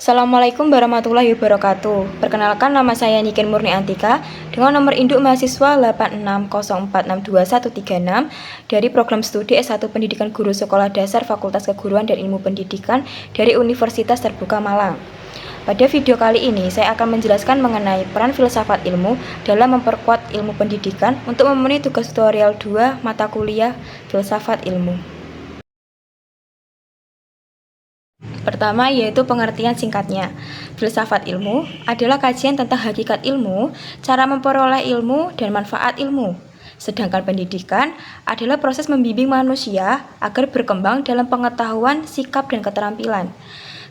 Assalamualaikum warahmatullahi wabarakatuh. Perkenalkan, nama saya Niken Murni Antika dengan nomor induk mahasiswa 8604621136 dari program studi S1 Pendidikan Guru Sekolah Dasar Fakultas Keguruan dan Ilmu Pendidikan dari Universitas Terbuka Malang. Pada video kali ini saya akan menjelaskan mengenai peran filsafat ilmu dalam memperkuat ilmu pendidikan untuk memenuhi tugas tutorial 2 mata kuliah filsafat ilmu. Pertama, yaitu pengertian singkatnya. Filsafat ilmu adalah kajian tentang hakikat ilmu, cara memperoleh ilmu, dan manfaat ilmu. Sedangkan pendidikan adalah proses membimbing manusia agar berkembang dalam pengetahuan, sikap, dan keterampilan.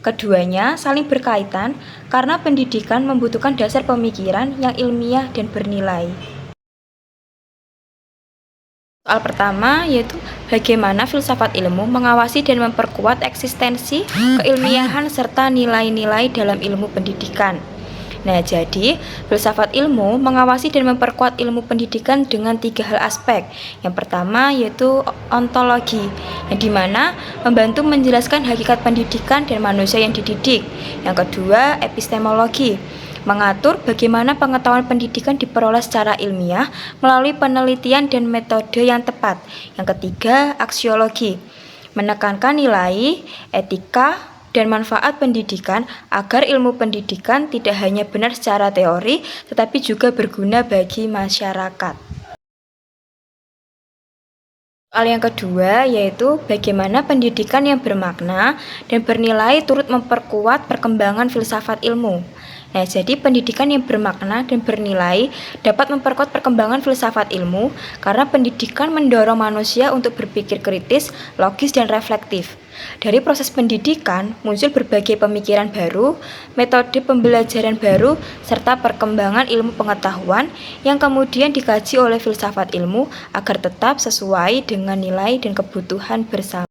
Keduanya saling berkaitan karena pendidikan membutuhkan dasar pemikiran yang ilmiah dan bernilai. Soal pertama yaitu bagaimana filsafat ilmu mengawasi dan memperkuat eksistensi, keilmiahan, serta nilai-nilai dalam ilmu pendidikan. Nah, jadi filsafat ilmu mengawasi dan memperkuat ilmu pendidikan dengan 3 hal aspek. Yang pertama yaitu ontologi, yang dimana membantu menjelaskan hakikat pendidikan dan manusia yang dididik. Yang kedua, epistemologi, mengatur bagaimana pengetahuan pendidikan diperoleh secara ilmiah melalui penelitian dan metode yang tepat. Yang ketiga, aksiologi, menekankan nilai, etika, dan manfaat pendidikan agar ilmu pendidikan tidak hanya benar secara teori, tetapi juga berguna bagi masyarakat. Soal yang kedua yaitu bagaimana pendidikan yang bermakna dan bernilai turut memperkuat perkembangan filsafat ilmu. Nah, jadi pendidikan yang bermakna dan bernilai dapat memperkuat perkembangan filsafat ilmu karena pendidikan mendorong manusia untuk berpikir kritis, logis, dan reflektif. Dari proses pendidikan muncul berbagai pemikiran baru, metode pembelajaran baru, serta perkembangan ilmu pengetahuan yang kemudian dikaji oleh filsafat ilmu agar tetap sesuai dengan nilai dan kebutuhan bersama.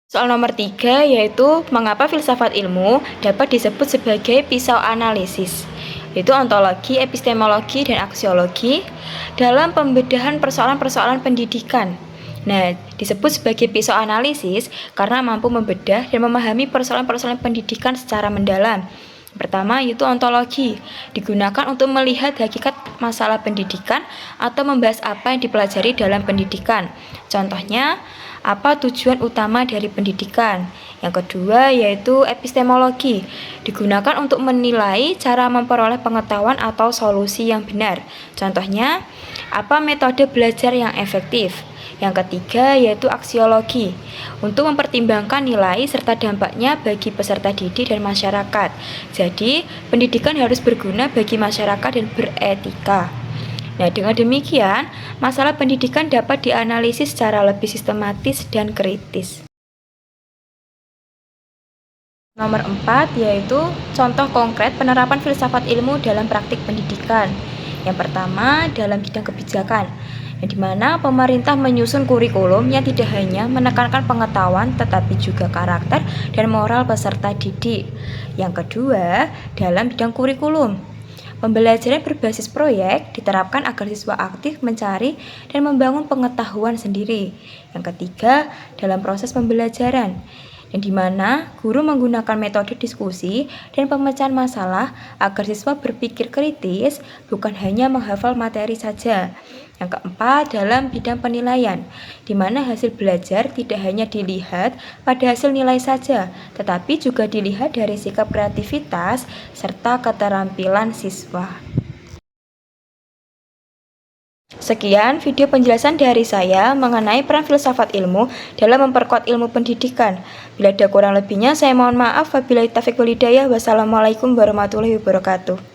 Soal nomor 3 yaitu mengapa filsafat ilmu dapat disebut sebagai pisau analisis, yaitu ontologi, epistemologi, dan aksiologi dalam pembedahan persoalan-persoalan pendidikan. Nah, disebut sebagai pisau analisis karena mampu membedah dan memahami persoalan-persoalan pendidikan secara mendalam. Pertama, yaitu ontologi, digunakan untuk melihat hakikat masalah pendidikan atau membahas apa yang dipelajari dalam pendidikan. Contohnya, apa tujuan utama dari pendidikan. Yang kedua yaitu epistemologi, digunakan untuk menilai cara memperoleh pengetahuan atau solusi yang benar. Contohnya, apa metode belajar yang efektif. Yang ketiga yaitu aksiologi, untuk mempertimbangkan nilai serta dampaknya bagi peserta didik dan masyarakat. Jadi, pendidikan harus berguna bagi masyarakat dan beretika. Nah, dengan demikian, masalah pendidikan dapat dianalisis secara lebih sistematis dan kritis. Nomor 4 yaitu contoh konkret penerapan filsafat ilmu dalam praktik pendidikan. Yang pertama, dalam bidang kebijakan, yang dimana pemerintah menyusun kurikulum yang tidak hanya menekankan pengetahuan tetapi juga karakter dan moral peserta didik. Yang kedua, dalam bidang kurikulum, pembelajaran berbasis proyek diterapkan agar siswa aktif mencari dan membangun pengetahuan sendiri. Yang ketiga, dalam proses pembelajaran, yang dimana guru menggunakan metode diskusi dan pemecahan masalah agar siswa berpikir kritis, bukan hanya menghafal materi saja. Yang keempat, dalam bidang penilaian, di mana hasil belajar tidak hanya dilihat pada hasil nilai saja, tetapi juga dilihat dari sikap kreativitas serta keterampilan siswa. Sekian video penjelasan dari saya mengenai peran filsafat ilmu dalam memperkuat ilmu pendidikan. Bila ada kurang lebihnya, saya mohon maaf. Wabillahi taufiq wal hidayah. Wassalamualaikum warahmatullahi wabarakatuh.